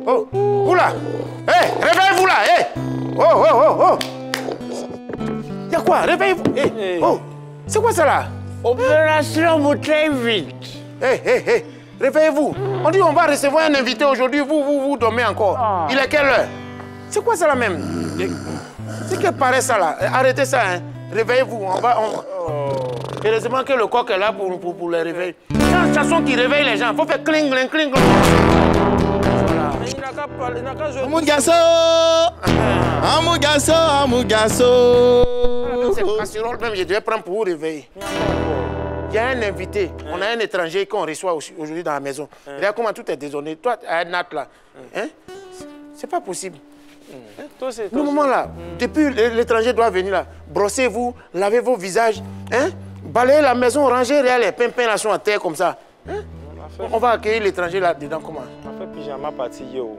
Oh, vous là. Hé, réveillez-vous là. Hé. Oh. Y'a quoi? Réveillez-vous. Hé, oh, c'est quoi ça là? Opération bouteille vite. Hé, réveillez-vous. On dit on va recevoir un invité aujourd'hui. Vous dormez encore. Il est quelle heure? C'est quoi ça là même? C'est que paraît ça là. Arrêtez ça, hein. Réveillez-vous. Heureusement que le coq est là pour les réveiller. C'est une chanson qui réveille les gens. Il faut faire cling. Voilà. Mon garçon! Mon garçon! C'est casserole même, je devais prendre pour vous réveiller. Il y a un invité. On a un étranger qu'on reçoit aujourd'hui dans la maison. Regarde comment tout est désordonné. Toi, à Nat là. Hein? C'est pas possible. Le moment là, depuis l'étranger doit venir là, brossez-vous, lavez vos visages, hein? Balayez la maison, rangez les pimpins là sont à terre comme ça. Hein? On va accueillir l'étranger là dedans comment? On fait pyjama party yo.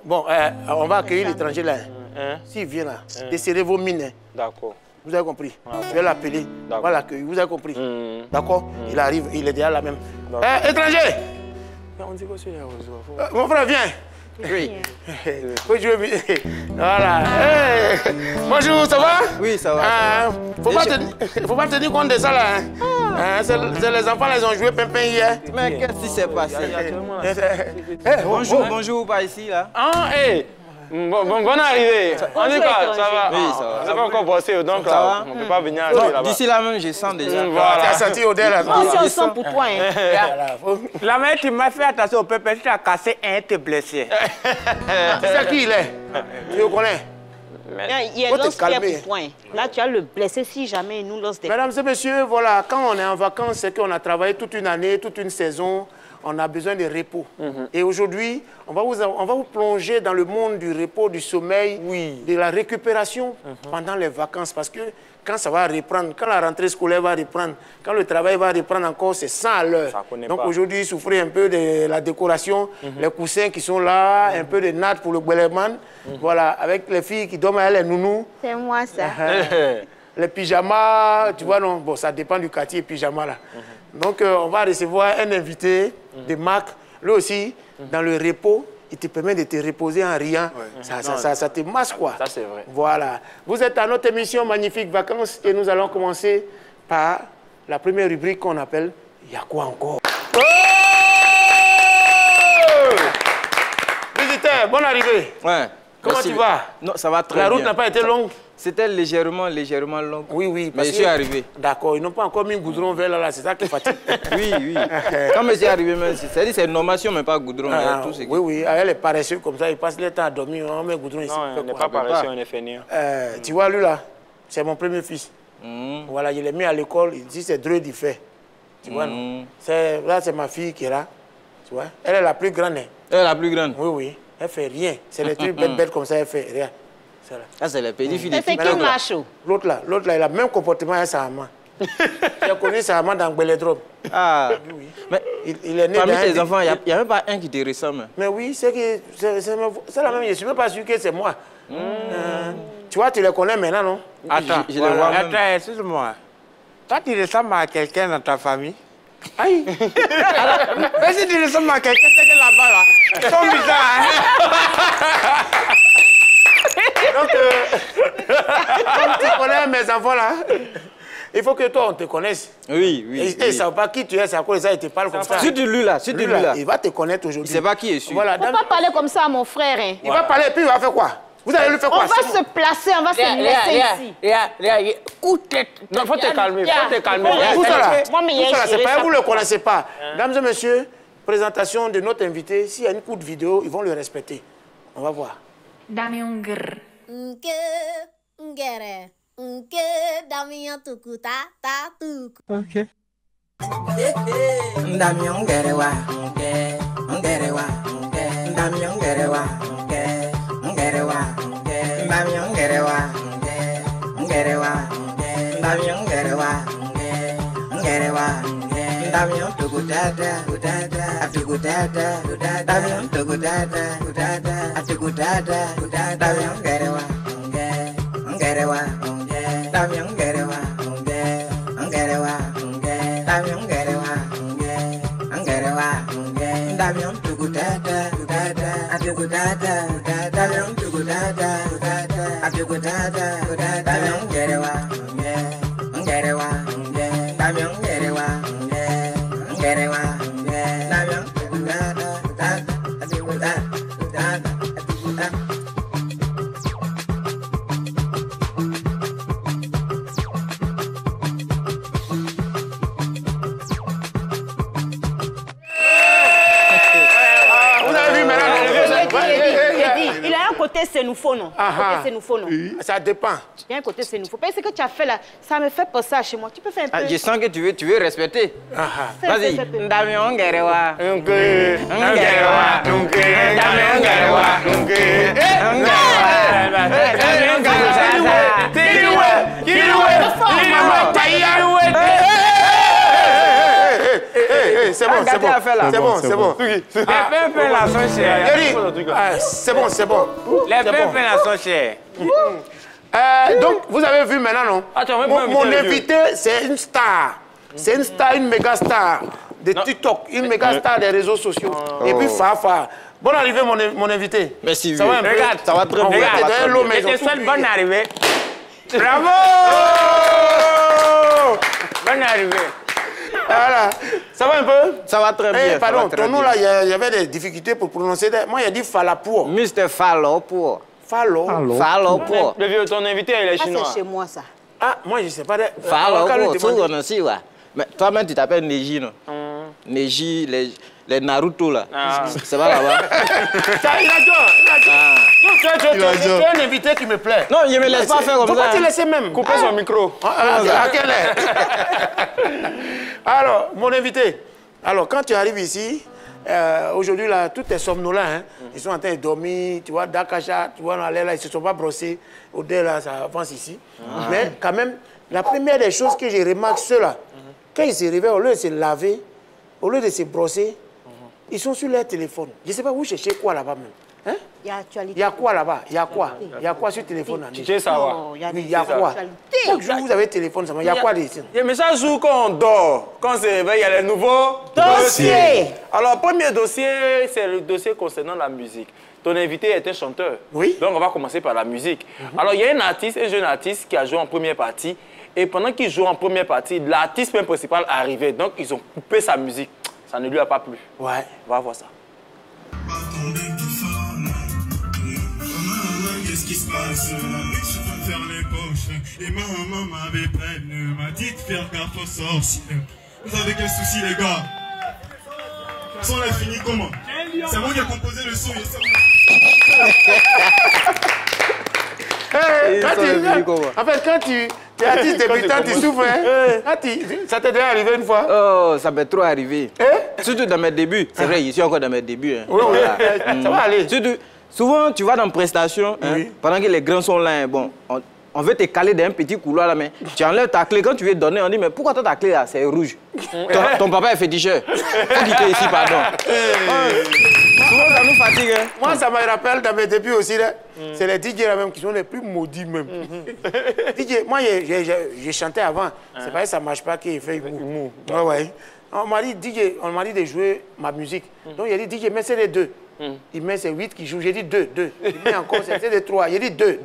Bon, on va accueillir l'étranger là. S'il vient là, desserrez vos mines. D'accord. Vous avez compris? Je vais l'appeler, on va l'accueillir. Vous avez compris? D'accord? Il arrive, il est déjà là même. Étranger! On dit quoi c'est mon frère, viens. Oui. Voilà. Hey. Bonjour, ça va? Oui, ça va. Faut pas tenir compte de ça là. Hein? C'est les enfants, ils ont joué pimpin hier. Mais qu'est-ce qui s'est passé? Bonjour, par ici là. Bonne arrivée. On dit quoi? Ça va? Oui, ça va. On n'a pas encore bossé, donc là, on ne peut pas venir là-bas. D'ici là même, je sens déjà. Voilà. Tu as senti l'odeur là? On sent pour toi. La mère, tu m'as fait attention au pépé, tu as cassé un, t'es blessé. Tu sais qui il est? Tu le connais? Il y a l'os qui est pour toi. Là, tu as le blessé si jamais il nous lance des... Mesdames et messieurs, voilà, quand on est en vacances, c'est qu'on a travaillé toute une année, toute une saison. On a besoin de repos. Et aujourd'hui, on va vous plonger dans le monde du repos, du sommeil, de la récupération pendant les vacances. Parce que quand ça va reprendre, quand la rentrée scolaire va reprendre, quand le travail va reprendre encore, c'est 100 à l'heure. Donc aujourd'hui, souffrez un peu de la décoration, les coussins qui sont là, un peu de natte pour le Gueleman. Voilà, avec les filles qui dorment avec les nounous. C'est moi ça. Les pyjamas, tu vois, non, bon, ça dépend du quartier pyjama là. Donc, on va recevoir un invité de marque. Lui aussi, dans le repos, il te permet de te reposer en riant. Ça te masse, quoi. Ça, c'est vrai. Voilà. Vous êtes à notre émission Magnifique Vacances et nous allons commencer par la première rubrique qu'on appelle « Y'a quoi encore ?» Visiteur, bonne arrivée. Ouais. Comment tu vas? Non, ça va très bien. La route n'a pas été longue? C'était légèrement long. Oui. Mais je suis arrivé. D'accord, ils n'ont pas encore mis goudron vert là, c'est ça qui fatigue. Oui. Quand je suis arrivé, c'est une normation, mais pas goudron. Oui, avec les paresseux comme ça, ils passent le temps à dormir, on met goudron ici. Non, on n'est pas paresseux, on est fainéant. Tu vois, lui là, c'est mon premier fils. Voilà, je l'ai mis à l'école, il dit c'est drôle d'y faire. Tu vois, non? Là, c'est ma fille qui est là. Tu vois, elle est la plus grande. Elle est la plus grande? Oui. Elle fait rien. C'est les trucs bêtes comme ça, elle fait rien. Ah, c'est les petits filles. C'est qui macho? L'autre là, il a le même comportement avec sa maman. J'ai connu sa maman dans Guélédrome. Ah, oui. Mais il est né parmi tes enfants, il n'y a même pas un qui te ressemble. Mais oui, c'est la même. Je ne suis même pas sûr que c'est moi. Tu vois, tu les connais maintenant, non? Attends, je les vois même. Attends, excuse-moi. Toi, tu ressembles à quelqu'un dans ta famille? Aïe! Mais si tu ressembles à quelqu'un, c'est que là-bas, là, ils sont bizarres. Donc, comme tu connais mes enfants là, il faut que toi on te connaisse. Oui. Et ils ne savent pas qui tu es, c'est à cause de ça, ils te parlent comme ça. C'est de lui là, il va te connaître aujourd'hui. Il ne sait pas qui est sûr. Voilà, Il ne faut pas parler comme ça à mon frère. Hein. Il va parler et puis il va faire quoi? Vous allez lui faire quoi? On va se placer, on va se laisser ici. Non, il faut te calmer, Tout ça là, c'est pas vous ne le connaissez pas. Mesdames et messieurs, présentation de notre invité. S'il y a une courte vidéo, ils vont le respecter. On va voir. Dame un grrr. Ok. Dame un C'est nous faux, non? C'est nous faux, non? Ça dépend. Il y a un côté c'est nous faux. Ce que tu as fait là, ça me fait penser à chez moi. Tu peux faire un peu. Je sens que tu veux respecter. Vas-y. C'est bon, c'est bon. C'est bon, c'est bon. C'est bon. Les peuples sont chers. Donc, vous avez vu maintenant, non? Mon invité, c'est une star. C'est une star, une méga star de TikTok, une méga star des réseaux sociaux. Et puis, Fafa. Bonne arrivée, mon invité. Merci. Ça va un peu? Regarde, ça va très bien. Je te souhaite bonne arrivée. Bravo! Bonne arrivée. Voilà. Ça va un peu? Ça va très bien. Pardon, ton nom là, il y avait des difficultés pour prononcer. Moi, il a dit Falapour. Mr. Falapour. Falapour. Le vieux, ton invité, il est chinois. C'est chez moi, ça. Ah, moi, je ne sais pas. Falapour, tout le monde aussi, ouais. Mais toi-même, tu t'appelles Neji, non? Neji, les Naruto, là. C'est pas là-bas. Il a dit. Tu es un invité qui me plaît. Non, il ne me laisse pas faire comme ça. Pourquoi tu laisses même? Couper son micro. À quelle heure? Alors, mon invité, quand tu arrives ici, aujourd'hui, là, tous tes somnolents, hein, ils sont en train de dormir, tu vois, Dakacha, tu vois, là, ils ne se sont pas brossés. Au-delà, là, ça avance ici. Mais quand même, la première des choses que je remarque, ceux-là, quand ils se réveillent, au lieu de se laver, au lieu de se brosser, ils sont sur leur téléphone. Je ne sais pas où chercher quoi là-bas même. Hein? Il y a quoi là-bas? Il y a quoi? Il y a quoi sur le téléphone? Tu sais savoir. Oui, il y a quoi? Chaque jour, vous avez le téléphone, il y a quoi dessus? Mais chaque jour, quand on dort, quand on se réveille, il y a les nouveaux dossiers. Alors, premier dossier, c'est le dossier concernant la musique. Ton invité est un chanteur. Oui. Donc, on va commencer par la musique. Alors, il y a un jeune artiste qui a joué en première partie. Et pendant qu'il joue en première partie, l'artiste même principal arrivait. Donc, ils ont coupé sa musique. Ça ne lui a pas plu. Ouais. On va voir ça. Qu'est-ce qui se passe? Je veux faire les poches. Et ma maman m'avait peine, m'a dit de faire gaffe aux sorciers. Vous avez quel souci, les gars? Le son, est fini comment? C'est moi qui ai composé le son. En fait, quand tu es artiste débutant, tu souffres. Ça t'est déjà arrivé une fois? Oh, ça m'est trop arrivé. Surtout dans mes débuts. C'est vrai, je suis encore dans mes débuts. Oui, ça va aller. Surtout, souvent, tu vas dans une prestation, pendant que les grands sont là, bon, on veut te caler dans un petit couloir là, mais tu enlèves ta clé. Quand tu veux donner, on dit, mais pourquoi toi ta clé là, c'est rouge? Ton papa est féticheur. Faut quitter ici, pardon. Souvent, ça nous fatigue. Moi, ça me rappelle dans mes débuts aussi, c'est les DJ là même qui sont les plus maudits même. DJ, moi, j'ai chanté avant. C'est pas que ça ne marche pas qu'il fait mou. Ouais. On m'a dit, DJ, on m'a dit de jouer ma musique. Donc, il a dit, DJ, mais c'est les deux. Il met ses 8 qui jouent. J'ai dit 2. Il met encore c'est 3. Il dit 2.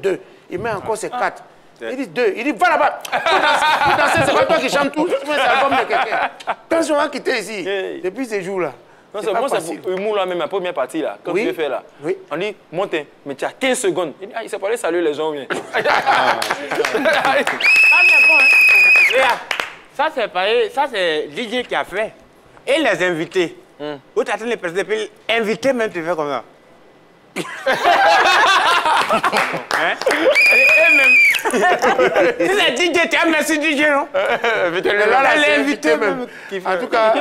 Il met encore c'est 4. Il dit 2. Il dit va là-bas. Pour danser, c'est pas toi qui chante tout. Tu mets ça l'album de quelqu'un. Quand on va quitter ici, depuis ces jours-là. Moi, c'est humour là, même la première partie là. Quand tu veux faire là, on dit monte, mais tu as 15 secondes. Il dit, il s'est pas allé saluer les gens. Ça, c'est DJ qui a fait. Et les invités. Où tu attends les personnes, puis inviter même, tu fais comme ça. Si c'est DJ, tu as merci DJ, non? Elle invité même. En tout cas,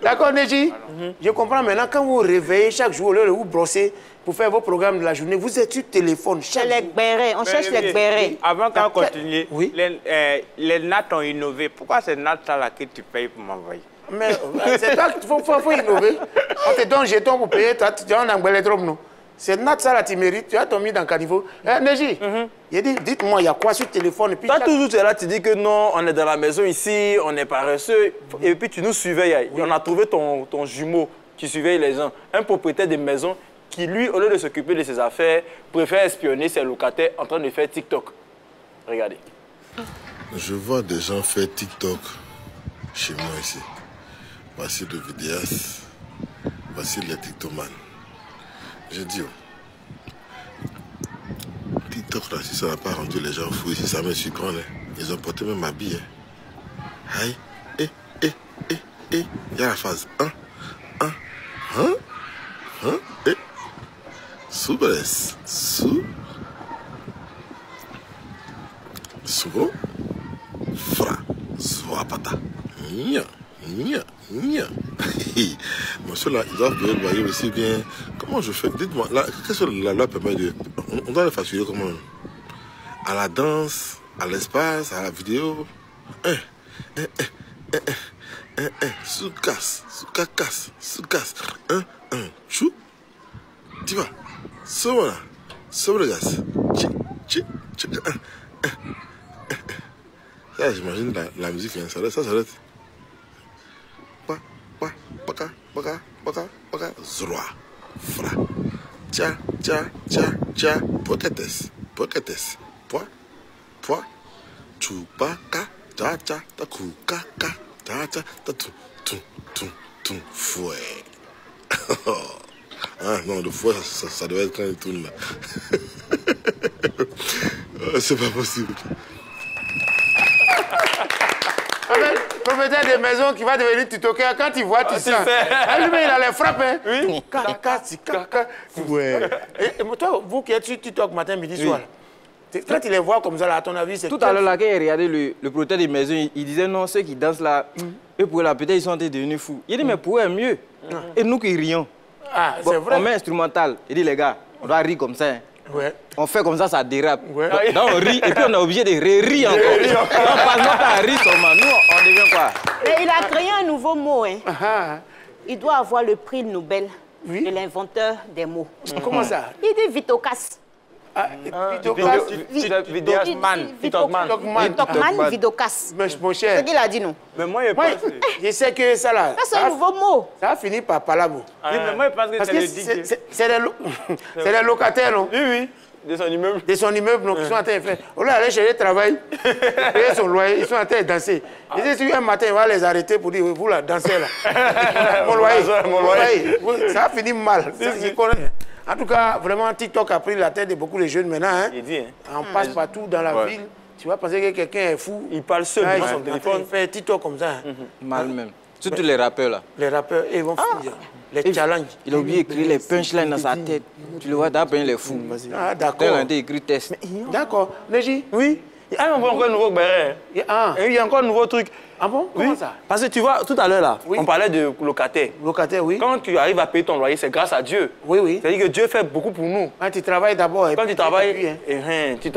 d'accord, Neji, je comprends maintenant, quand vous réveillez chaque jour, au lieu de vous brosser pour faire vos programmes de la journée, vous êtes sur téléphone chaque jour. Les bérets, on cherche les bérets. Avant qu'on continue, les nattes ont innové. Pourquoi c'est nattes-là que tu payes pour m'envoyer? Mais c'est toi qu'il faut innover. On te donne un jeton pour payer, toi, tu en as trop, non? C'est Nat ça là, tu mérites, tu as ton mis dans le caniveau. Neji, dites-moi, il y a quoi sur le téléphone? Toi, toujours tu es là, tu dis que non, on est dans la maison ici, on est paresseux. Et puis tu nous suivais, on a trouvé ton jumeau qui surveille les gens. Un propriétaire de maison qui, lui, au lieu de s'occuper de ses affaires, préfère espionner ses locataires en train de faire TikTok. Regardez. Je vois des gens faire TikTok chez moi ici. Voici le vidéaste, voici les TikTokman. Je dis, TikTok là, si ça n'a pas rendu les gens fous ici, ça me surprend. Hein. Ils ont porté même ma bille. Hein. Aïe, il y a la phase 1, sous-bresse, sous, fra, swapata, nya. Monsieur là, ils doivent payer le loyer aussi bien. Comment je fais? Dites-moi, qu'est-ce que la loi permet de... On doit le facturer comment? À la danse, à l'espace, à la vidéo. Sous-casse. Chou. Tu vois? Sobre le gaz. Ça, j'imagine la musique, ça s'arrête. Baka, zroa, fra, tia, poketes, poa, chupaka, ta, kukaka, ta, tum, fouet. Ah non, le fouet, ça devait être quand il tourne là. C'est pas possible. Propriétaire de maison qui va devenir TikToker, quand il voit, tu sens. Lui-même, il a les frappes. Hein. Oui. Caca. Ouais. Et toi, vous qui êtes sur TikTok matin, midi, soir, quand il les voit comme ça, là, à ton avis, c'est... Tout à l'heure, là, quand il regardait le propriétaire de maison, il disait non, ceux qui dansent là, eux, pour la peut-être, ils sont devenus fous. Il dit, mais pour eux, mieux. Et nous qui rions. Ah, c'est vrai. On met instrumental. Il dit, les gars, on doit rire comme ça. Hein. Ouais. On fait comme ça dérape. Ouais. Donc on rit et puis on est obligé de rire encore. On passe notre temps à rire seulement. Nous, on devient quoi? Mais il a créé un nouveau mot. Hein. Il doit avoir le prix Nobel de l'inventeur des mots. Comment ça? Il dit Vitocas. TikTokman, Vidocas. Mon cher. C'est ce qu'il a dit, non? Mais moi, je sais que ça là. Ça, c'est un nouveau mot. Ça a fini par palabo. Oui, mais moi, je pense que c'est le c'est les locataires, non? Oui. De son immeuble. De son immeuble, donc ils sont en train de faire. Au lieu d'aller chercher travail, payer son loyer, ils sont en train de danser. Et si un matin, il va les arrêter pour dire, vous là, dansez là. Mon loyer. Ça a fini mal. En tout cas, vraiment, TikTok a pris la tête de beaucoup de jeunes maintenant. Hein. On passe partout dans la ville. Tu vas penser que quelqu'un est fou. Il parle seul devant son téléphone. Il fait TikTok comme ça. Mal même. Surtout les rappeurs là. Les rappeurs, ils vont finir. Les challenges. Il a oublié d'écrire les punchlines dans sa tête. Tu le vois d'abord, il est fou. Ah, d'accord. Il a écrit test. D'accord. Neji? Oui. Il y a encore un nouveau béret. Il y a encore un nouveau truc. Ah bon? Comment ça? Parce que tu vois, tout à l'heure là, on parlait de locataire. Locataire, oui. Quand tu arrives à payer ton loyer, c'est grâce à Dieu. Oui. C'est-à-dire que Dieu fait beaucoup pour nous. Quand tu travailles d'abord. Quand tu travailles, tu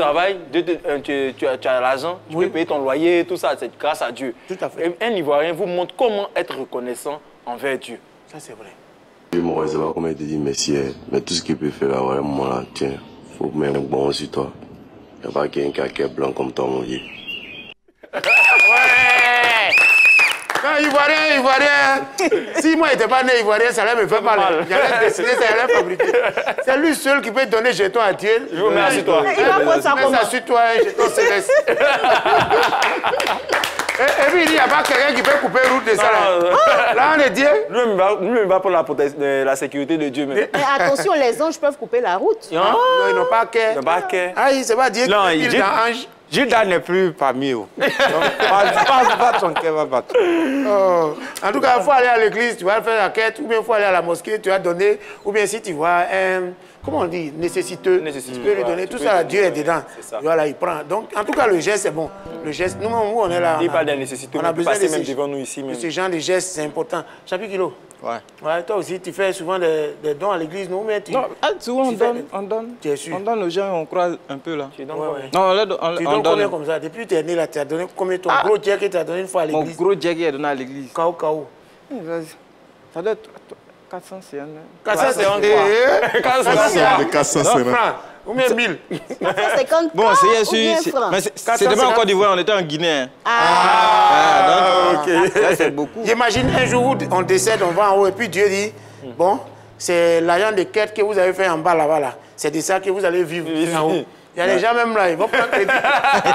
as l'argent, tu peux payer ton loyer, tout ça, c'est grâce à Dieu. Tout à fait. Et un Ivoirien vous montre comment être reconnaissant envers Dieu. Ça, c'est vrai. Moi, je ne sais pas comment il te dit, mais tout ce qu'il peut faire là, à un moment là, tiens, il faut mettre un bon sur toi. Il n'y a pas quelqu'un qui est blanc comme toi, mon vieux. Ouais! Non, Ivoirien, si moi, je n'étais pas né Ivoirien, ça allait me faire mal. J'allais dessiner, ça allait fabriquer. C'est lui seul qui peut donner jeton à Dieu. Je vous mets sur toi. Il va prendre ça comment? Mets ça sur toi, un jeton céleste. Et puis, il n'y a pas quelqu'un qui peut couper route de ça. Là, on est Dieu. Lui, il va pour la sécurité de Dieu. Mais attention, les anges peuvent couper la route. Non, ils n'ont pas qu'à. Ah, c'est pas Dieu qui est dans ange. Judas n'est plus parmi eux. Pas son cœur va battre. En tout cas, il faut aller à l'église, tu vas faire la quête, ou bien il faut aller à la mosquée, tu vas donner, ou bien si tu vois un, comment on dit, nécessiteux, tu peux lui donner. Tout ça, Dieu est dedans. Voilà, il prend. Donc, en tout cas, le geste, c'est bon. Le geste, nous, on est là. Il parle d'un nécessiteux, on a besoin passer même devant nous ici. Ce genre de gestes, c'est important. Chapitre Kilo. Ouais, toi aussi, tu fais souvent des dons à l'église, non? Mais non, souvent on donne. Tu es sûr? On donne aux gens, on croit un peu là. Tu donnes on donne combien comme ça? Depuis que tu es né là, tu as donné combien ton gros jack que tu as donné une fois à l'église? Mon gros jack est donné à l'église. Kao. Ça doit être 450. 450 quoi? 450 francs. Ou bien 1000. 450 bon, c'était pas en Côte d'Ivoire, on était en Guinée. Ok. C'est beaucoup. J'imagine un jour où on décède, on va en haut et puis Dieu dit, Bon, c'est l'argent de quête que vous avez fait en bas là-bas. Là. C'est de ça que vous allez vivre en haut. Il y a des gens même là, ils vont prendre crédit.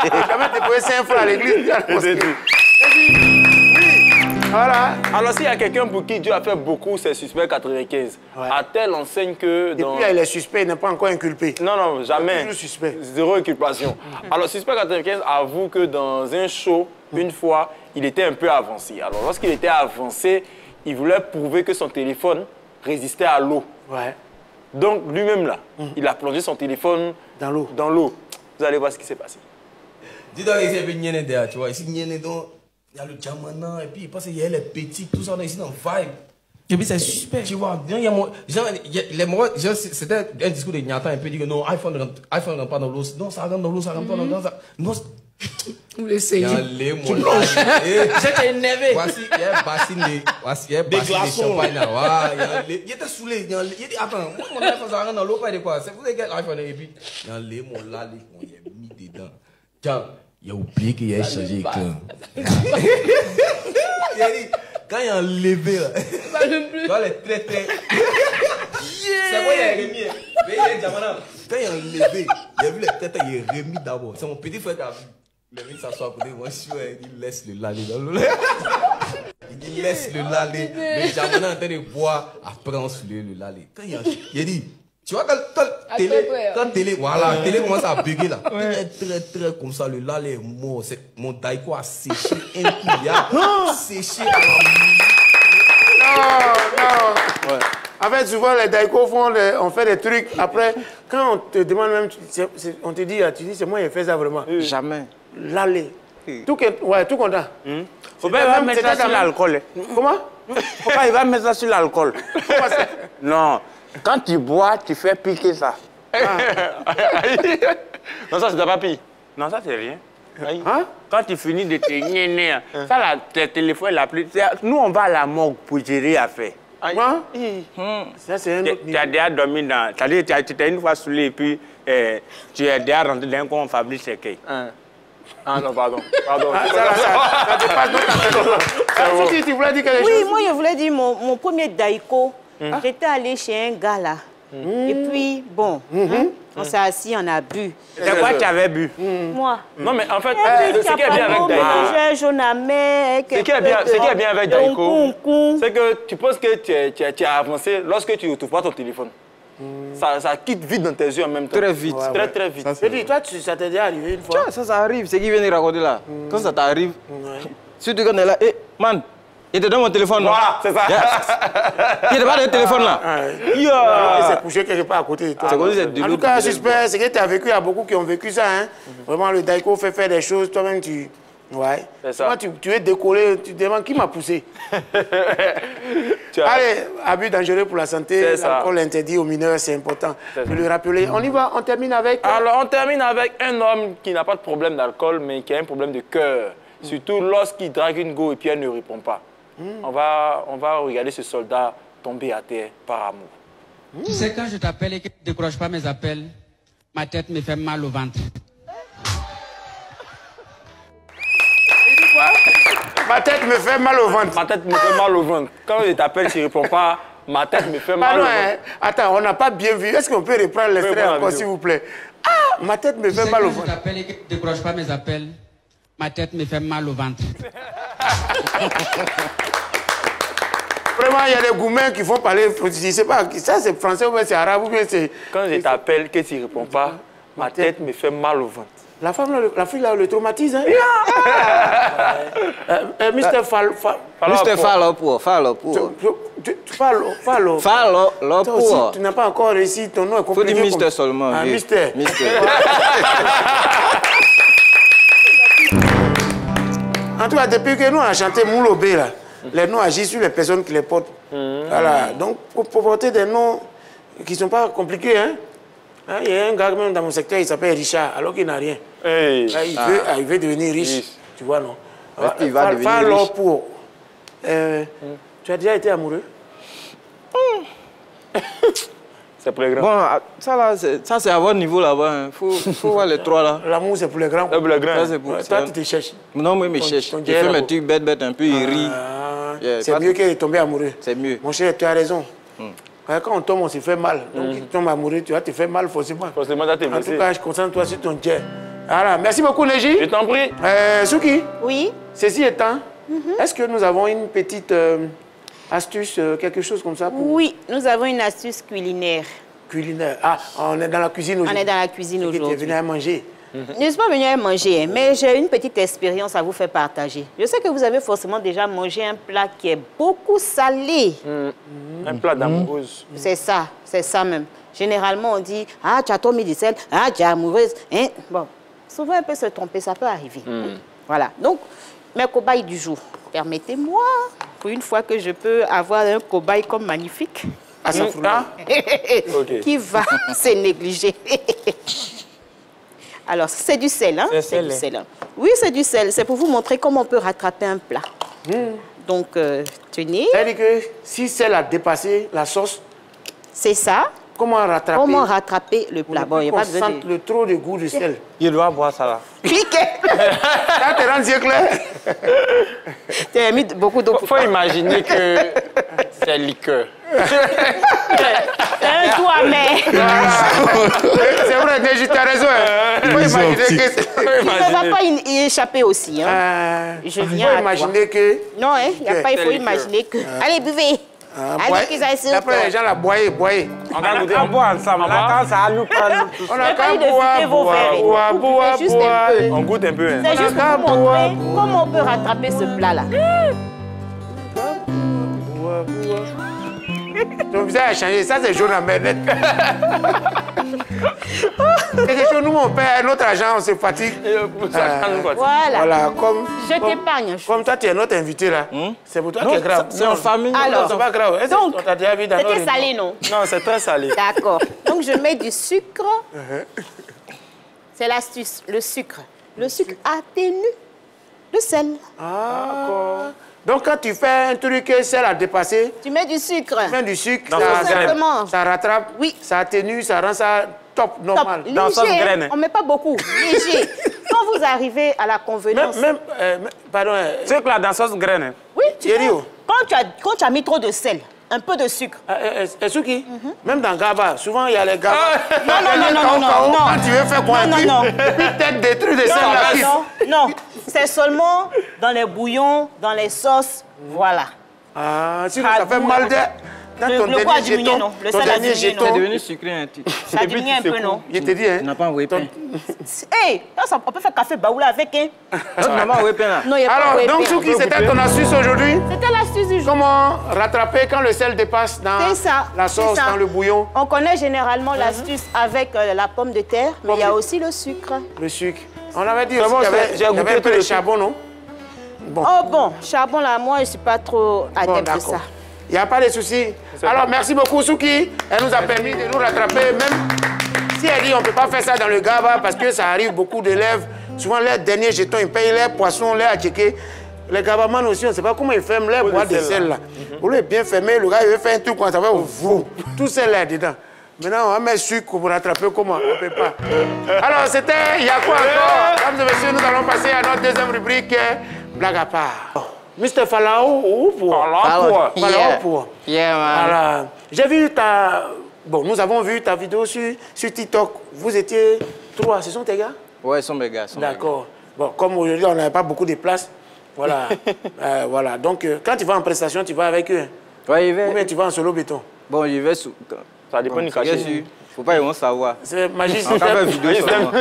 Ils vont jamais déposer 5 francs à l'église. Voilà. Alors, s'il y a quelqu'un pour qui Dieu a fait beaucoup, c'est Suspect 95. Ouais. À telle enseigne que... Dans... Et puis, il est suspect, il n'est pas encore inculpé. Non, non, jamais. Toujours suspect. Zéro inculpation. Alors, Suspect 95 avoue que dans un show, une fois, il était un peu avancé. Alors, lorsqu'il était avancé, il voulait prouver que son téléphone résistait à l'eau. Ouais. Donc, lui-même, là, il a plongé son téléphone dans l'eau. Dans l'eau. Vous allez voir ce qui s'est passé. Dis donc, il y a un peu de derrière, tu vois. Ici, il y a le diamant, et puis parce qu'il y a les petits, tout ça, on est ici dans le vibe. Et puis c'est suspect. Tu vois, c'était un discours de Nyata, un peu dit que non, iPhone ne rentre pas dans l'eau. Non, ça rentre dans l'eau, ça rentre pas dans l'eau. Non, vous l'essayez. Tu plonges. J'étais énervé. Voici, il y a un bassine de champagne là. Il était saoulé. Il dit, attends, moi, mon iPhone, ça rentre dans l'eau, pas de quoi. C'est vous avez l'iPhone, et puis, il y a un lait, mon lali, il a mis dedans. Tiens. Il a oublié qu'il a changé de clan. Quand il a enlevé, tu vois les traits. C'est moi, il a remis. Quand il a enlevé, il a vu les traits, il a remis d'abord. C'est mon petit frère qui a vu. Il a mis s'asseoir à côté. Moi, je suis il laisse le laler dans l'eau. Il laisse le laler. Le diamant est en train de boire. Après, on soulève le laler. Quand il a dit. Tu vois, quand télé, voilà, télé commence à bugger là. Très comme ça, le lait est mort. Mon daiko a séché un coup. Il a séché. Non. Ouais. En fait, souvent, les daiko on fait des trucs. Après, quand on te demande même, on te dit, tu dis, c'est moi qui ai fait ça vraiment. Jamais. L'aller. Tout content. Faut pas, il va mettre ça sur l'alcool. Comment? Faut pas, il va mettre ça sur l'alcool. Non. Quand tu bois, tu fais piquer ça. Non, ça, c'est pas pire. Non, ça, c'est rien. Hein? Quand tu finis de te gnéner, ça, là, tes téléphones, la plus... Nous, on va à la morgue pour gérer l'affaire. Ça, c'est un autre niveau. Tu as déjà dormi dans... C'est-à-dire, tu t'es une fois saoulé et puis tu es déjà rentré dans un coin, on fabrique ses quais. Ah non, pardon. Ça dépasse notre... Tu voulais dire quelque chose? Oui, moi, je voulais dire mon premier daiko. J'étais allée chez un gars là. Et puis, bon, on s'est assis, on a bu. C'est quoi tu avais bu? Moi. Non, mais en fait, ce qui est bien avec Daiko... Ce qui est bien avec Daiko, c'est que tu penses que tu as avancé lorsque tu ne retrouves pas ton téléphone. Ça quitte vite dans tes yeux en même temps. Très vite. Très vite. Et puis, toi, ça t'est déjà arrivé une fois? Ça arrive. C'est qui vient de raconter là. Quand ça t'arrive, surtout quand on est là, man. Il était dans mon téléphone. Voilà, c'est ça. Il n'était pas dans le téléphone là. Il s'est couché quelque part à côté de toi. En tout cas, Suspect, ce que tu as vécu, il y a beaucoup qui ont vécu ça. Hein. Vraiment, le daiko fait faire des choses, toi-même, tu... Ouais. Moi, tu es décollé, tu te demandes qui m'a poussé. Allez, abus dangereux pour la santé, l'alcool interdit aux mineurs, c'est important de le rappeler. On y va, on termine avec... Alors, on termine avec un homme qui n'a pas de problème d'alcool, mais qui a un problème de cœur. Surtout lorsqu'il drague une go et puis elle ne répond pas. On va regarder ce soldat tomber à terre par amour. Tu sais, quand je t'appelle et que tu ne décroches pas mes appels, ma tête me fait mal au ventre. Il dit quoi? Ma tête me fait mal au ventre. Ma tête me fait mal au ventre. Quand je t'appelle, tu ne réponds pas, ma tête me fait mal au ventre. Attends, on n'a pas bien vu. Est-ce qu'on peut reprendre l'extrait encore, s'il vous plaît? Ah, ma tête me fait mal au ventre. Quand je t'appelle et que tu ne décroches pas mes appels, ma tête me fait mal au ventre. Vraiment, il y a des gourmets qui font parler. Je ne sais pas, ça c'est français ou bien c'est arabe ou bien c'est... Quand je t'appelle, que tu ne réponds pas, ma tête me fait mal au ventre. La femme, la fille là, le traumatise. Hein? Mr. Tu n'as pas encore réussi, ton nom est compliqué. Faut dire Mr. seulement. Ah, Mr. En tout cas, depuis que nous on a chanté Moulobé, là, les noms agissent sur les personnes qui les portent. Voilà. Donc, pour porter des noms qui ne sont pas compliqués, hein. Il y a un gars même dans mon secteur, il s'appelle Richard, alors qu'il n'a rien. Hey. Là, il veut devenir riche. Tu vois, non? Il va devenir riche. Pour. Tu as déjà été amoureux? C'est pour les grands. Bon, ça c'est à votre niveau là-bas. Il faut voir les trois là. L'amour, c'est pour les grands. Pour les grands. Toi, tu te cherches. Non, moi, je me cherche. Il fait mes trucs bêtes un peu, il rit. C'est mieux que de tomber amoureux. C'est mieux. Mon cher, tu as raison. Quand on tombe, on se fait mal. Donc, si tu tombes amoureux, tu vas te faire mal forcément. Forcément, ça t'est blessé. En tout cas, je concentre-toi sur ton jet. Voilà, merci beaucoup, Légie. Je t'en prie. Souki. Oui. Ceci étant, est-ce que nous avons une petite astuce, quelque chose comme ça pour... Oui, nous avons une astuce culinaire. Culinaire. Ah, on est dans la cuisine aujourd'hui. On est dans la cuisine aujourd'hui. Tu es venu à manger. Je ne suis pas venue à manger, mais j'ai une petite expérience à vous faire partager. Je sais que vous avez forcément déjà mangé un plat qui est beaucoup salé. Un plat d'amoureuse. C'est ça même. Généralement, on dit « Ah, tu as trop mis du sel, ah, tu es amoureuse. Hein? » Bon, souvent, on peut se tromper, ça peut arriver. Voilà. Donc, mes cobayes du jour. Permettez-moi, pour une fois que je peux avoir un cobaye comme magnifique, qui va se négliger. Alors, c'est du sel, hein? C'est du sel. Oui, c'est du sel. C'est pour vous montrer comment on peut rattraper un plat. Donc, tenez. C'est-à-dire que si sel a dépassé la sauce... C'est ça. Comment rattraper? Comment rattraper le plat? Bon, il n'y a pas besoin de... le trop de goût du sel. Il doit boire ça là. Cliquez. Ça te rend yeux clairs? Tu as mis beaucoup d'eau. Il faut imaginer que c'est liqueur. C'est un tout amer. C'est vrai, tu as raison. Il faut imaginer que... Il ne va pas y échapper aussi. Hein. Je viens il faut imaginer que... Non, il n'y a pas, il faut imaginer que... Allez, buvez. Après, les gens la boyer. On va goûter, on boit ensemble. Là, quand ça nous prend... On a qu'à boire. On goûte un peu. C'est juste pour vous montrer comment on peut rattraper ce plat-là. Ton visage a changé, ça c'est jaune à net. Quelque chose, nous on perd notre argent, on se fatigue. Voilà. Comme, je t'épargne. Comme toi, tu es notre invité là. C'est pour toi qui est grave. C'est en famille. Alors, c'est pas grave. Donc, c'était salé, non? Non, c'est très salé. D'accord. Donc, je mets du sucre. C'est l'astuce, le sucre. Le sucre atténue le sel. D'accord. Donc, quand tu fais un truc que sel a dépassé... Tu mets du sucre. Tu mets du sucre, ça rattrape, ça atténue, ça rend ça top, normal. Top. Léger, on ne met pas beaucoup. Léger. Quand vous arrivez à la convenance... Pardon. C'est que là, dans sauce graine. Oui, quand tu as mis trop de sel, un peu de sucre. Suki, même dans Gaba, souvent il y a les Gaba. Non. Quand tu veux faire quoi? Non. Peut-être détruire des sels. Non. C'est seulement dans les bouillons, dans les sauces, voilà. Ah, sinon ça fait mal de... Le poids a diminué, non? Le sel a diminué, non? C'est devenu sucré un petit. Ça a diminué un peu, non? Je te dis, hein. On n'a pas envoyé pain. Hé, on peut faire café baoula avec, hein? On n'a pas envoyé pain, là. Non, il n'y a pas envoyé pain. Alors, donc, Souki, c'était ton astuce aujourd'hui? C'était l'astuce du jour. Comment rattraper quand le sel dépasse dans la sauce, dans le bouillon? On connaît généralement l'astuce avec la pomme de terre, mais il y a aussi le sucre. Le sucre. On avait dit aussi qu'il y avait un peu de charbon, non? Bon. Oh bon, charbon là, moi je ne suis pas trop adepte de ça. Il n'y a pas de souci. Alors merci beaucoup Souki. Elle nous a permis de nous rattraper. Même si elle dit on ne peut pas faire ça dans le Gaba parce que ça arrive beaucoup d'élèves. Souvent les derniers jetons, ils payent les poissons, les attiqués. Les Gabaman aussi, on ne sait pas comment ils ferment les boîtes de sel là. Pour lui bien fermé, le gars il veut faire un truc quand ça va au vous. Tout sel là dedans. Maintenant, on va mettre sucre pour rattraper comment? On ne peut pas. Alors, c'était Il y a quoi encore? Mesdames et messieurs, nous allons passer à notre deuxième rubrique, blague à part. Mr. Falao, ou pour? Falao pour. Yeah, man. Voilà. J'ai vu ta... Bon, nous avons vu ta vidéo sur TikTok. Vous étiez 3, ce sont tes gars? Ouais, ils sont mes gars. D'accord. Bon, comme aujourd'hui, on n'avait pas beaucoup de place. Voilà. Voilà. Donc, quand tu vas en prestation, tu vas avec eux? Ouais, il va. Ou bien tu vas en solo béton? Bon, il va sous... Ça dépend du cachet. Il faut pas, ils vont savoir. C'est magique. On va faire une vidéo sur moi.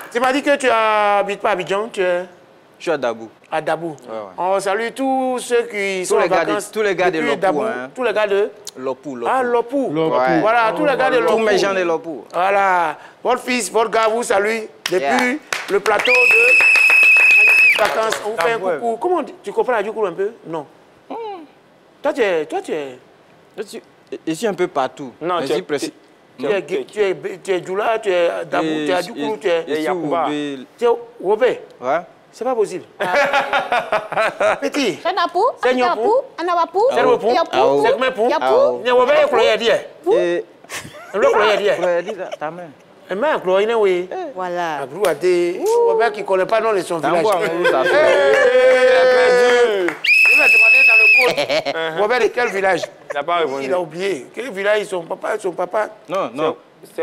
Tu m'as dit que tu n'habites pas à Abidjan, tu es... Je suis à Dabou. À Dabou. Ouais. On salue tous ceux qui sont en vacances. Tous les gars de Lopou. Hein. Tous les gars de... Lopou. Ah, Lopou. Ouais. Voilà, tous les gars de Lopou. Tous mes gens de Lopou. Voilà. Votre fils, votre gars vous salue depuis le plateau de vacances. On vous fait un coucou. Comment tu comprends la Djoukoulou un peu? Non. Toi, tu es... Je suis un peu partout. Non, tu es Djoula, tu es Dabou, tu es Adjoukoulou, tu es Yakouba. Tu es Wobé. Ouais. C'est pas possible. Petit. C'est Napou, Anapou, Anawapou, c'est Wopou, c'est Wopou, Yapou, Wobé est Cloyadier. Le Cloyadier. Ta main. Et même Cloyadier, oui. Voilà. Abrou a des... Wobé qui ne connaît pas non les son village. Robert, de quel village? Il n'a pas répondu. Il a oublié. Quel village son papa? Non, non.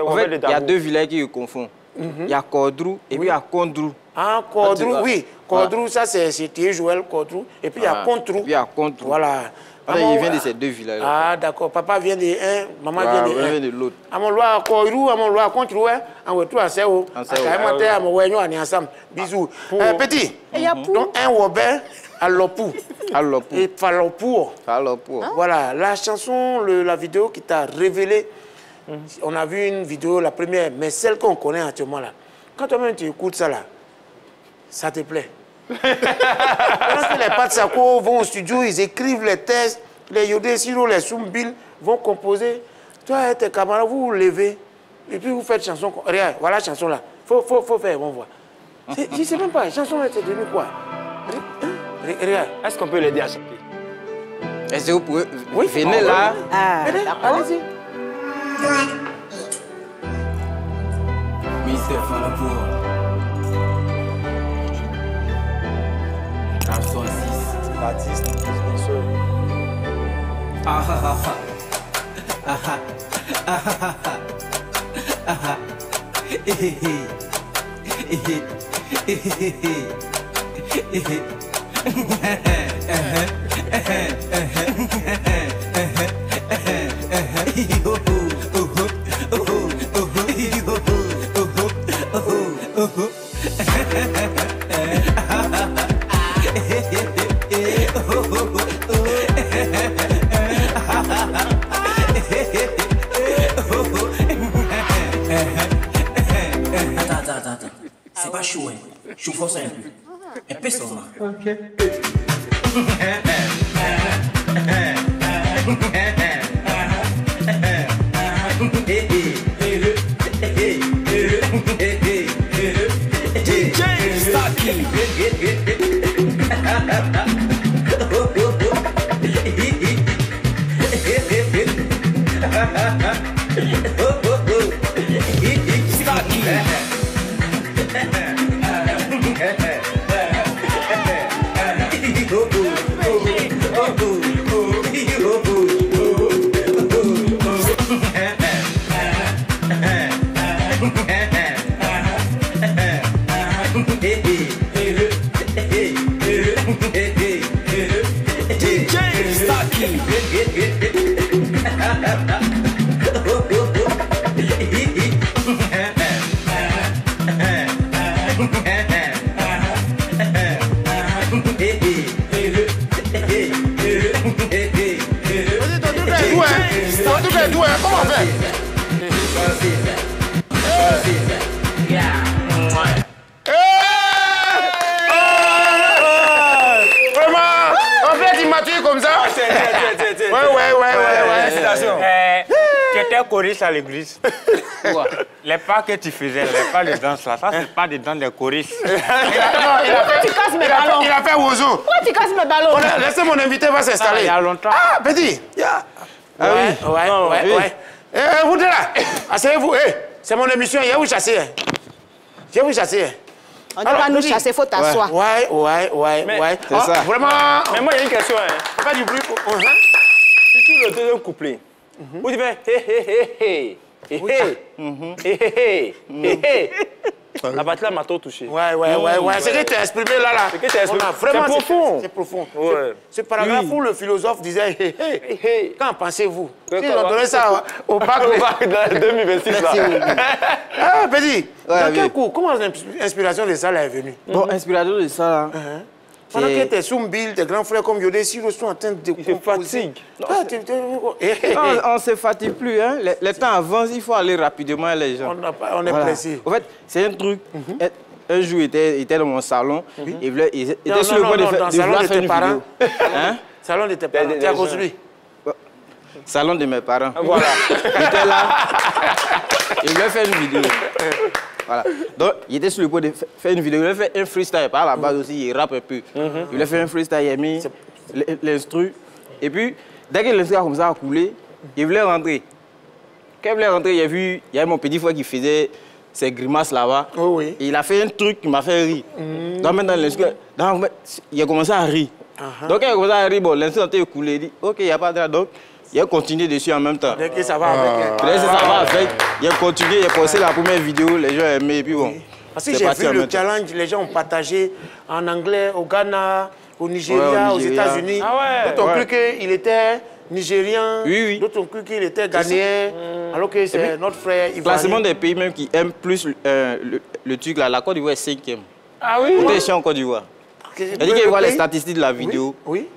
En fait, il y a deux villages qui se confondent. Il y a Cordrou et puis il y a Condrou. Ah, Cordrou, oui. Cordrou, ça c'est Joël Cordrou. Et puis il y a Controu. Puis il y a Controu. Voilà. Il vient de ces deux villages. Ah, d'accord. Papa vient de un, maman vient de l'autre. À mon loi, Cordrou, à mon loi, Controu, on retrouve à Séo. À mon ouais, on est ensemble. Bisous. Petit. Donc, un Robert à Lopou. Et Falopour. Voilà, la chanson, la vidéo qui t'a révélé. On a vu une vidéo, la première, mais celle qu'on connaît actuellement là. Quand toi-même tu écoutes ça là, ça te plaît. Quand les Pat Sako vont au studio, ils écrivent les textes, les Yodé Siro, les Soumbil vont composer. Toi et tes camarades, vous vous levez et puis vous faites chanson. Regarde, voilà la chanson là. Faut faire, on voit. Je ne sais même pas, la chanson là, c'est devenu quoi? Regarde. Est-ce qu'on peut l'aider à chanter? Est-ce que vous pouvez venez là? Allez-y. Mister Falapour. Garçon 6. L'artiste, sponsor. Ah ah ah ah ah ah ah ah ah. Attends. C'est pas chaud, hein. Je force un peu. Un peu seulement. Ok. DJ Starkey. Comment on fait? Vraiment, on fait immature comme ça? Ouais. Félicitations. Tu étais choriste à l'église. Les pas que tu faisais, les pas de danse là, ça c'est pas des danses de choriste. Il a fait Wozo. Pourquoi tu casses mes ballons? Laissez mon invité va s'installer. Il y a longtemps. Ah, petit. Ouais. Vous deux là, asseyez-vous. C'est mon émission, il y a où chasser. On va nous chasser, il faut t'asseoir. Ouais. C'est ça. Vraiment. Mais moi, il y a une question. Pas du bruit. Surtout le deuxième couplet. Où tu fais La partie là m'a tout touché. Ouais. C'est que tu as exprimé là. C'est profond. C'est profond. Ce paragraphe où le philosophe disait Qu'en pensez-vous? Si on donnait ça au bac de 2026 là. Ah, petit, dans quel cours? Comment l'inspiration de ça là est venue? Bon, inspiration de ça là. Pendant que tes Soumbil, tes grands frères comme Yodé Siro sont en train de composer. On ne se fatigue plus. Hein. Les temps avancent, il faut aller rapidement les gens. On est pressé. En fait, c'est un truc. Un jour, il était dans mon salon. Il était sur le point de faire une vidéo. Salon de tes parents. Tu as construit? Salon de mes parents. Voilà. Il était là. Il voulait faire une vidéo. Voilà. Donc, il était sur le point de faire une vidéo. Il voulait faire un freestyle. Par la base aussi, il rappe un peu. Il voulait faire un freestyle, il a mis l'instru. Et puis, dès que l'instru a commencé à couler, il voulait rentrer. Quand il voulait rentrer, il a vu, il y avait mon petit frère qui faisait ses grimaces là-bas. Oh oui. Et il a fait un truc qui m'a fait rire. Donc, maintenant, l'instru, il a commencé à rire. Donc, quand ça arrive, bon, l'instant est écoulé, il dit, ok, il n'y a pas de... Donc, il a continué dessus en même temps. Dès que ça va avec. Ça va avec. Il a continué, il a posté la première vidéo, les gens aimaient, et puis bon. Parce que j'ai vu le challenge, les gens ont partagé en anglais, au Ghana, au Nigeria, aux États-Unis. D'autres ont cru qu'il était nigérien, d'autres ont cru qu'il était ghanéen, alors que c'est notre frère ivoirien. Classement des pays même qui aiment plus le truc là, la Côte d'Ivoire est 5e. Ah oui? Vous êtes chiant en Côte d'Ivoire. C'est-à-dire qu'il voit les statistiques de la vidéo. Oui.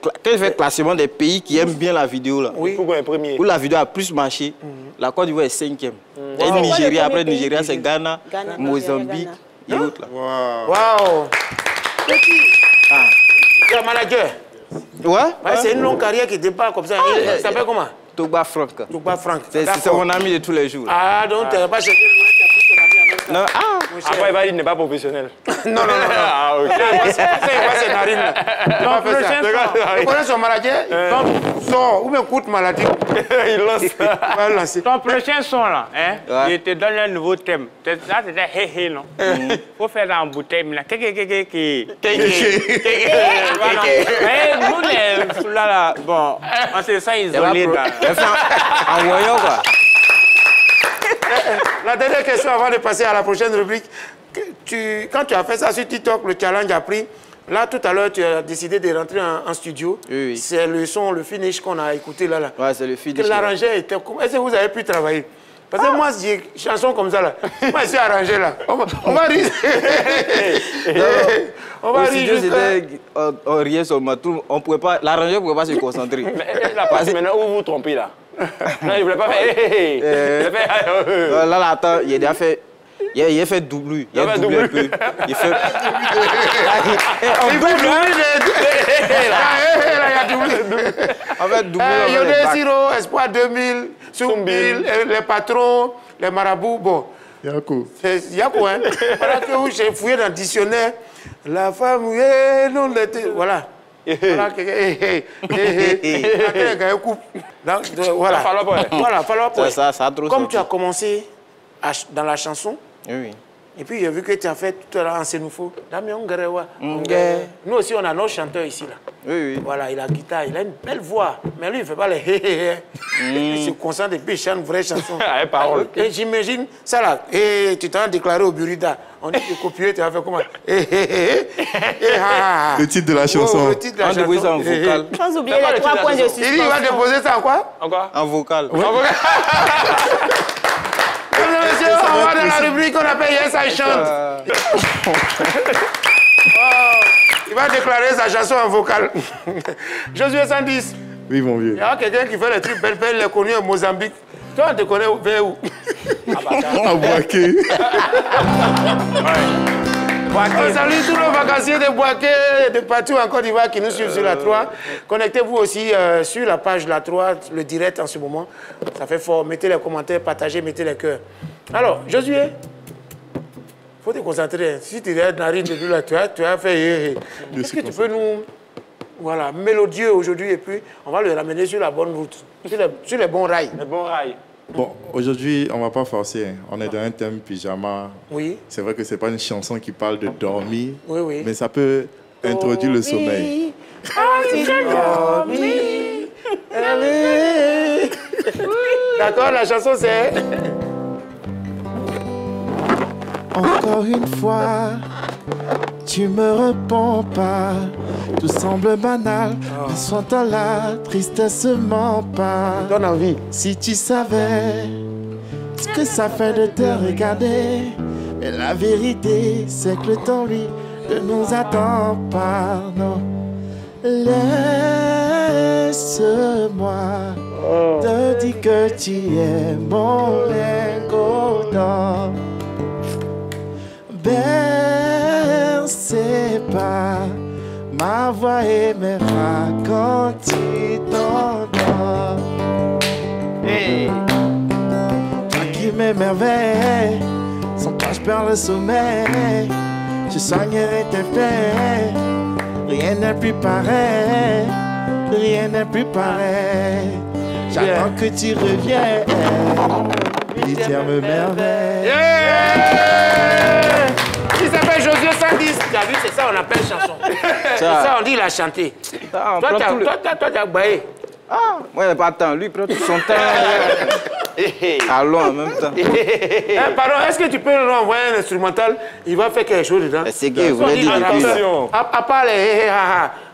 Quand il fait le classement des pays qui aiment bien la vidéo, là, où la vidéo a plus marché, la Côte d'Ivoire est 5e. Et le Nigeria, après le Nigeria, c'est Ghana, Mozambique et autres. Waouh! Tu es manager? Ouais. C'est une longue carrière qui dépasse comme ça. Ça s'appelle comment? Togba Franck. Togba Franck. C'est mon ami de tous les jours. Ah, donc tu n'as pas cherché loin, tu as pris ton ami en même temps. Non, après, il va dire qu'il n'est pas professionnel. Non. Ah, ok. C'est Narine. Donc, prochain tu connais son manager? Sors, ou bien coûte maladie. Il lance. Ton prochain son, là, il te donne un nouveau thème. Là, c'était hé, non? Il faut faire ça en bouteille. Nous, là, bon, on se sent isolés. En voyant quoi? La dernière question avant de passer à la prochaine rubrique. Quand tu as fait ça sur TikTok, le challenge a pris. Là, tout à l'heure, tu as décidé de rentrer en studio. Oui. C'est le son, le finish qu'on a écouté là. Ouais, c'est le finish. L'arrangeur était... Est-ce que vous avez pu travailler? Parce que moi, j'ai une chanson comme ça là. Moi, je suis arrangé là. On va rire. On va rire. On riait seulement. On pouvait pas... L'arrangeur ne pouvait pas se concentrer. Mais la partie maintenant où vous vous trompez là. Non, il ne voulait pas faire. Là, attends, il a fait... Il a fait double. Il a doublé un peu. Il fait... Il a doublé. En fait, doublé. Yodé Siro, Espoir 2000, Soumbil, les patrons, les marabouts. Bon. Yako. C'est Yako, hein. Voilà que j'ai fouillé dans le dictionnaire. La femme, non, voilà. Voilà, voilà. Ça trop. Comme tu as commencé dans la chanson, oui. Et puis j'ai vu que tu as fait tout à l'heure en Sénoufo. Nous aussi, on a nos chanteurs ici. Là. Oui. Voilà, il a la guitare, il a une belle voix. Mais lui, il ne fait pas les hé. Il se concentre et puis il chante une vraie chanson. Et j'imagine ça là. Et tu t'en déclaré au Burida. On dit que copier, tu vas faire comment? Le titre de la chanson. Le titre de la chanson. Ça en vocal. Sans oublier les 3 points de suspension. Il dit qu'il va déposer ça en quoi? En vocal. Monsieur, on va dans la rubrique qu'on appelle Yes I Chante. Il va déclarer sa chanson en vocal. Josué 110. Oui, mon vieux. Il y a quelqu'un qui fait les trucs belles, il est connu au Mozambique. Toi, on te connaît vers où? À Boaké. On salue tous nos vacanciers de Boaké, de partout en Côte d'Ivoire qui nous suivent sur la 3. Connectez-vous aussi sur la page de la 3, le direct en ce moment. Ça fait fort. Mettez les commentaires, partagez, mettez les cœurs. Alors, Josué, il faut te concentrer. Si tu es narine depuis là, tu as fait... Est-ce que tu peux nous... Voilà, mélodieux aujourd'hui et puis on va le ramener sur la bonne route, sur les bons rails. Les bons rails. Bon, aujourd'hui, on ne va pas forcer. On est dans un thème pyjama. Oui. C'est vrai que ce n'est pas une chanson qui parle de dormir, oui. Mais ça peut introduire le sommeil. D'accord, la chanson c'est... Encore une fois, tu me réponds pas. Tout semble banal, mais sans toi la tristesse ment pas. Donne envie. Si tu savais ce que ça fait de te regarder, mais la vérité c'est que le temps lui ne nous attend pas. Non, laisse-moi te dire que tu es mon lingot d'or. Bercé par ma voix et mes bras quand tu t'endors. Hey. Toi qui m'émerveille, sans toi je perds le sommeil. Je soignerai tes plaies, rien n'est plus pareil, rien n'est plus pareil. J'attends que tu reviennes, et tu me merveille. il s'appelle Josué 110. Tu as vu, c'est ça on appelle chanson. C'est ça on dit il a chanté. Toi, tu as baillé. Ah, moi, il n'a pas de temps. Lui, il prend tout son temps. Allons en même temps. Pardon, est-ce que tu peux nous envoyer un instrumental? Il va faire quelque chose dedans. C'est que vous voulez dire à part les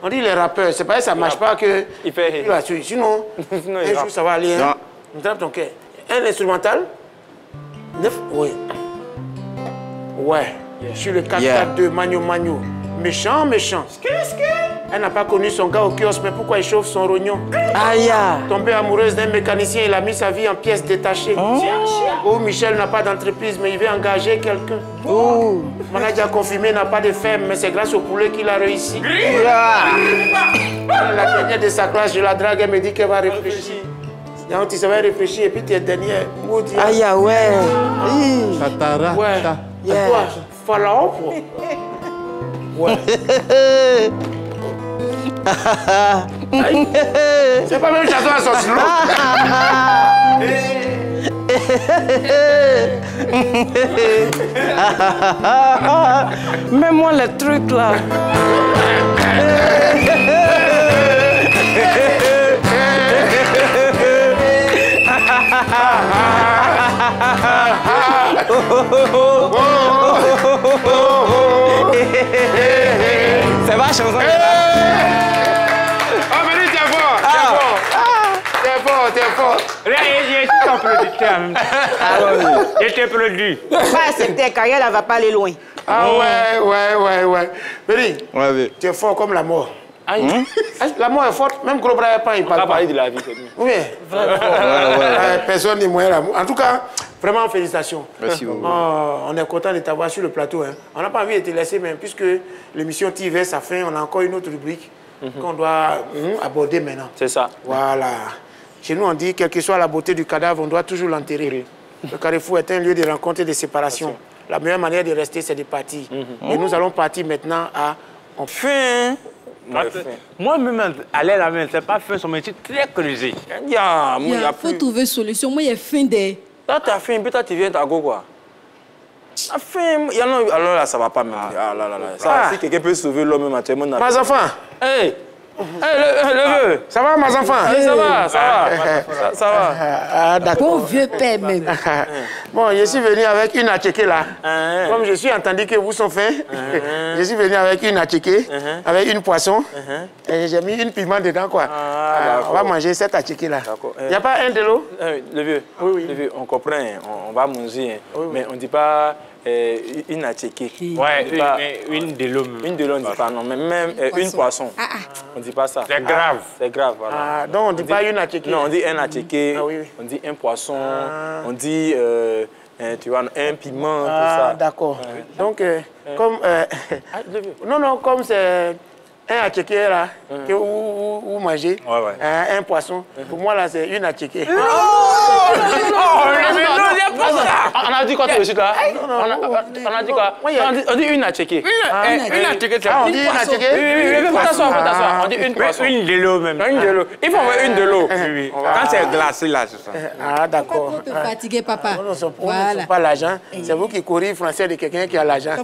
on dit les rappeurs, c'est pas ça marche pas que. Il fait. Sinon, un jour ça va aller. Hein? On tape ton cœur. Un instrumental? 9? Oui. Ouais. Je suis le 4-4-2, Magno. Méchant. Elle n'a pas connu son gars au kiosque, mais pourquoi il chauffe son rognon? Aïe! Tombée amoureuse d'un mécanicien, il a mis sa vie en pièces détachées. Oh, Michel n'a pas d'entreprise, mais il veut engager quelqu'un. Oh. Manager confirmé n'a pas de ferme, mais c'est grâce au poulet qu'il a réussi. La dernière de sa classe, je la drague, elle me dit qu'elle va réfléchir. Donc, tu savais réfléchir et puis tu es dernière. Maudit. Aïe, ouais. Tatara. Ouais. Yeah. Toi, Pharaon, quoi. Ouais. C'est pas même chanson à sorcier. Mets-moi les trucs là. C'est ma chanson. Oh, mais lui, t'es fort. T'es fort. Je suis ton producteur en même temps. Je t'ai produit. Pas accepter, Kariel, elle va pas aller loin. Ah ouais. Béni, tu es fort comme la mort. La mort est forte, même Gros Bras pas, il parle. On va parler de la vie, c'est mieux. Oui, personne n'est moins l'amour. En tout cas, vraiment, félicitations. Merci beaucoup. On est content de t'avoir sur le plateau. Hein. On n'a pas envie de te laisser, même, puisque l'émission tire vers sa fin, on a encore une autre rubrique qu'on doit aborder maintenant. C'est ça. Voilà. Chez nous, on dit, quelle que soit la beauté du cadavre, on doit toujours l'enterrer. Le Carrefour est un lieu de rencontre et de séparation. La meilleure manière de rester, c'est de partir. Et nous allons partir maintenant à... Fin. Moi-même, aller la main, c'est pas fin, son métier très creusé. Il faut trouver solution. Moi, il y a fin des... Toi, tu as faim, puis toi, tu viens à go, quoi. Tu as faim. Alors là, ça va pas même. Ah là là là. Si quelqu'un peut sauver l'homme, actuellement... Mes enfants. Hey, le vieux. Ça va, mes enfants? Ça va. Ah, d'accord. Bon vieux père, même. Bon, je suis venu avec une atchéké là. Comme je suis entendu que vous sont faits, je suis venu avec une atchéké, avec une poisson. Et j'ai mis une piment dedans, quoi. On va manger cette atchéké là. Il n'y a pas un de l'eau? Le vieux. Oui. Le vieux, on comprend, on va manger, mais on ne dit pas... une atchéké. Ouais, une de l'eau. Une de l'eau, on ne dit pas, non, mais même une poisson. On ne dit pas ça. C'est grave. C'est grave, voilà. Donc on ne dit pas une atchéké. Non, on dit un atchéké, on dit un poisson, on dit, tu vois, un piment, tout ça. D'accord. Donc, comme... non, comme c'est... Un atchéké là, que vous mangez, un poisson. Pour moi là, c'est une atchéké. On a dit quoi tout de suite là? On a dit quoi? On dit une atchéké. Une atchéké, c'est on dit une atchéké? Oui, faut t'asseoir. On dit une poisson. Une de l'eau même. Une de l'eau. Il faut avoir une de l'eau. Quand c'est glacé là, c'est ça. Ah, d'accord. Faut te fatiguer, papa. On ne sort pas l'argent. C'est vous qui courez français de quelqu'un qui a l'argent.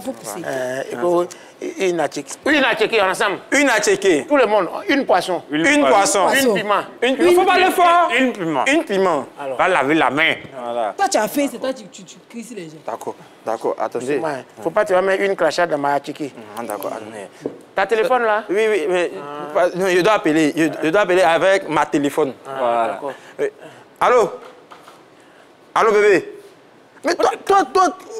Une atchéké. Une atchéké ensemble. Une atchéké. Tout le monde. Une poisson. Une poisson. Une piment. Il ne faut pas le fort. Une piment. Une piment. Va laver la main. Voilà. Toi, tu as faim, c'est toi, tu cries sur les gens. D'accord. Attendez. Il ne faut pas te mettre une crachade dans ma atchéké. D'accord. Ta téléphone là? Oui, mais je dois appeler. Je dois appeler avec ma téléphone. Voilà. Allô, bébé? Mais toi,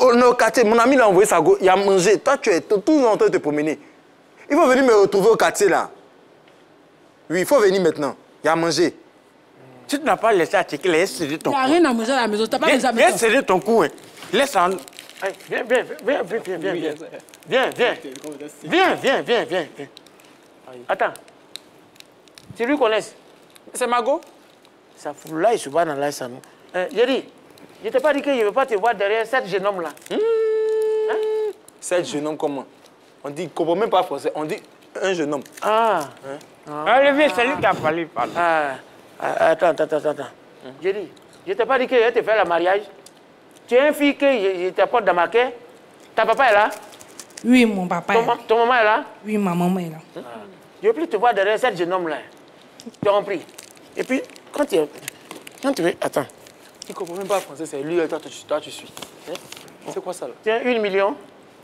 on est au quartier, mon ami l'a envoyé sa go, il a mangé. Toi, tu es toujours en train de te promener. Il faut venir me retrouver au quartier, là. Oui, il faut venir maintenant. Il a mangé. Si tu n'as pas laissé à checker, laisse serrer ton cou. Il n'y a rien à manger à la maison, tu n'as pas besoin de maison. Laisse serrer ton cou, hein. Laisse en... Viens. Attends. Tu lui connais? C'est Mago? Ça fout là, il se bat dans l'air, ça nous. J'ai dit, je t'ai pas dit que je ne veux pas te voir derrière cet jeune homme là. Cet jeune homme comment? On dit, comprend même pas français, on dit un jeune homme. Levier, c'est lui qui a parlé. Attends. J'ai dit, je t'ai pas dit que je te fais le mariage. Tu es une fille que je t'apporte dans ma caisse. Ta papa est là? Oui, mon papa. Ton maman est là? Oui, ma maman est là. Je ne veux plus te voir derrière cette jeune homme-là. Tu as compris? Et puis, quand tu veux... Attends. Il ne comprend même pas le français, c'est lui et toi tu suis. C'est quoi ça là? Tiens, 1 million.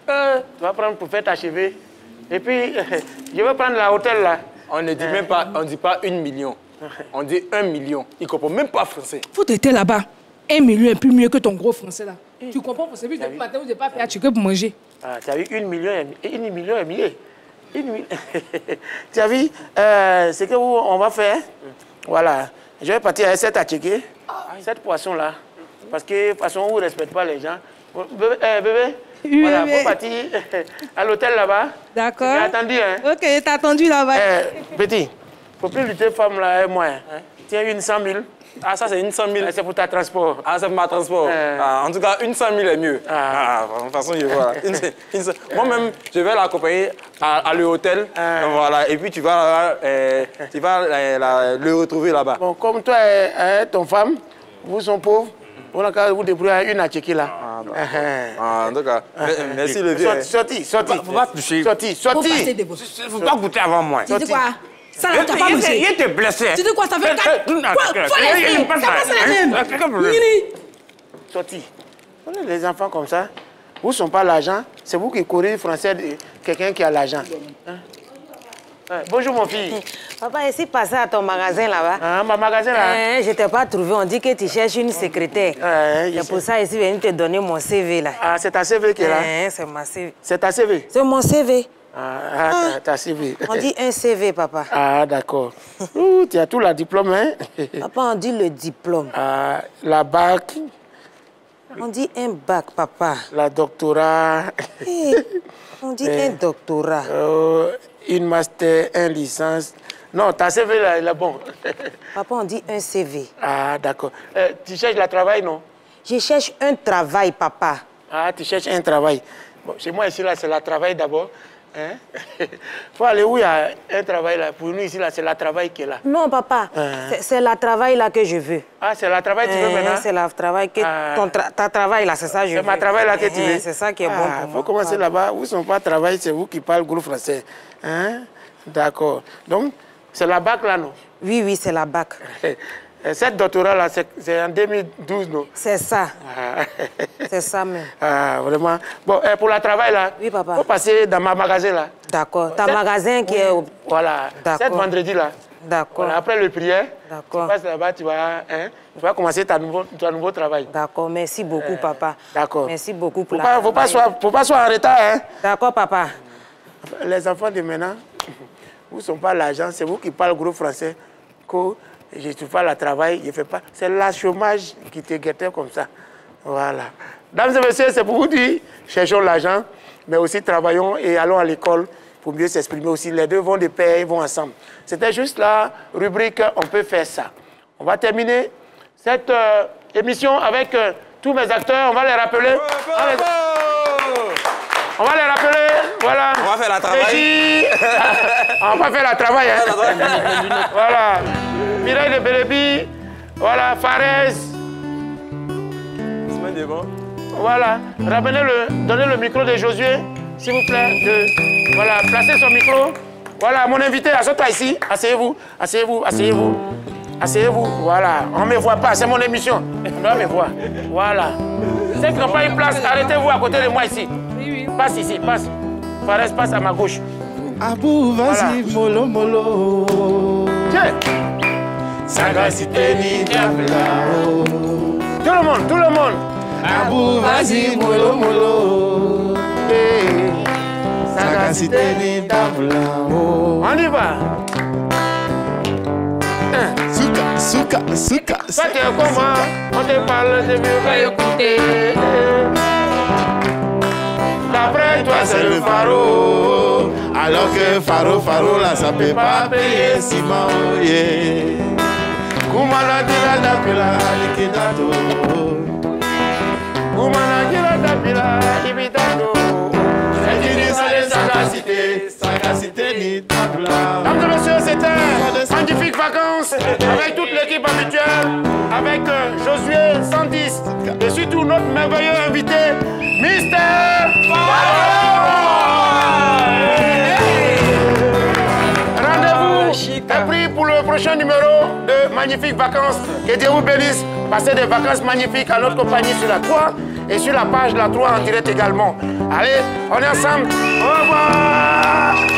Tu vas prendre pour faire ta cheveux. Et puis, je vais prendre la hôtel là. On ne dit même pas, on dit pas 1 million. On dit 1 million. Il ne comprend même pas français. Faut t'être là-bas. 1 million est plus mieux que ton gros français là. Tu comprends? Pour depuis le matin, vous n'avez pas fait à checker pour manger. Ah, tu as vu 1 million et 1 million est mieux. Tu as vu ce que on va faire? Voilà. Je vais partir avec cette à checker. Cette poisson-là. Parce que de toute façon, on ne respecte pas les gens. Bébé, oui, voilà, il faut partir à l'hôtel là-bas. D'accord. J'ai attendu, hein? Ok, t'as attendu là-bas. Petit, il ne faut plus lutter femme là et moi. Hein? Tiens, 100 000. Ah, ça c'est 100 000. C'est pour ta transport. Ah, c'est pour ma transport. En tout cas, 100 000 est mieux. De toute façon, je vois. Moi-même, je vais l'accompagner à l'hôtel. Voilà. Et puis, tu vas le retrouver là-bas. Bon, comme toi et ton femme, vous sont pauvres, on a qu'à vous débrouiller à une à checker là. En tout cas, merci le vieux. Sorti. Faut pas toucher. Sorti. Faut pas goûter avant moi. Tu dis quoi? Ça là, t'as pas mangé. Il te blessé. Tu dis quoi? Ça fait 4... Quoi? Ça passe les mêmes. Sorti. Les enfants comme ça, vous ne sont pas l'argent, c'est vous qui courez français de quelqu'un qui a l'argent. Bonjour mon fils. Papa, est-ce passé à ton magasin là-bas? Ah, mon magasin là? Je ne t'ai pas trouvé, on dit que tu cherches une secrétaire. C'est pour ça que je suis venu te donner mon CV là. Ah, c'est ta CV qui est là? C'est ma CV. C'est ta CV? C'est mon CV. Ta CV. On dit un CV, papa. Ah, d'accord. Tu as tout le diplôme, hein? Papa, on dit le diplôme. La bac. On dit un bac, papa. La doctorat. On dit un doctorat. Une master, une licence. Non, ta CV, là, il est bon. Papa, on dit un CV. Ah, d'accord. Tu cherches le travail, non? Je cherche un travail, papa. Ah, tu cherches un travail. Bon, chez moi, ici, là, c'est le travail d'abord. Hein? Faut aller où il y a un travail, là. Pour nous, ici, là, c'est le travail qui est là. Non, papa. C'est le travail, là, que je veux. Ah, c'est le travail que tu veux maintenant? C'est le travail que... Ta travail, là, c'est ça que je veux. C'est ma travail, là, que tu veux? C'est ça qui est bon pour moi. Il faut commencer là-bas. Où sont pas travail, c'est vous qui parlez gros français. Hein? D'accord. Donc, c'est la bac, là, non? Oui, c'est la bac. Cette doctorat-là, c'est en 2012, non? C'est ça. C'est ça même. Ah, vraiment. Bon, pour le travail, là, oui, papa. Il faut passer dans ma magasin, là. D'accord. Ta magasin qui est... Voilà. Cet vendredi, là. D'accord. Voilà, après le prière, d'accord. Tu passes là-bas, tu vas commencer ton nouveau travail. D'accord. Merci beaucoup, papa. D'accord. Merci beaucoup pour faut pas soit en retard, hein? D'accord, papa. Les enfants de maintenant, vous ne sont pas l'argent, c'est vous qui parlez gros français. Que je ne fais pas le travail, je ne fais pas. C'est le chômage qui te guettait comme ça. Voilà. Dames et messieurs, c'est pour vous dire, cherchons l'argent, mais aussi travaillons et allons à l'école pour mieux s'exprimer aussi. Les deux vont de pair, ils vont ensemble. C'était juste la rubrique « On peut faire ça ». On va terminer cette émission avec tous mes acteurs. On va les rappeler. On va les rappeler, voilà. On va faire la travail. On va faire la travail, hein. Voilà. Mireille de Bélébi, voilà, Fares. Voilà. Donnez le micro de Josué, s'il vous plaît. Voilà, placez son micro. Voilà, mon invité, asseyez-toi ici. Asseyez-vous, asseyez-vous, asseyez-vous. Asseyez-vous, voilà. On ne me voit pas, c'est mon émission. On doit me voir. Voilà. Ceux qui n'ont pas une place, arrêtez-vous à côté de moi ici. Passe ici, passe. Fares, passe à ma gauche. Abou, vas-y, voilà. Mollo. Tiens. Sagacité ni diabla. Tout le monde, tout le monde. Abou, vas-y, mollo. Sagacité ni diabla. On y va. Souka. Toi, tu es comme moi. On te parle de mieux écouter. D'après toi, c'est le pharaon. Alors que pharaon, là, ça peut pas payer ciment. Kumala dila dapila, likidato. Kumala dila dapila, likidato. C'est une sagacité ni tabla. Mesdames et messieurs, c'était magnifique vacances avec toute l'équipe habituelle, avec Josué 110 et surtout notre merveilleux invité, Mr. Pharaon. prochain numéro de Magnifiques Vacances. Que Dieu vous bénisse. Passez des vacances magnifiques à notre compagnie sur la 3 et sur la page de la 3 en direct également. Allez, on est ensemble. Au revoir.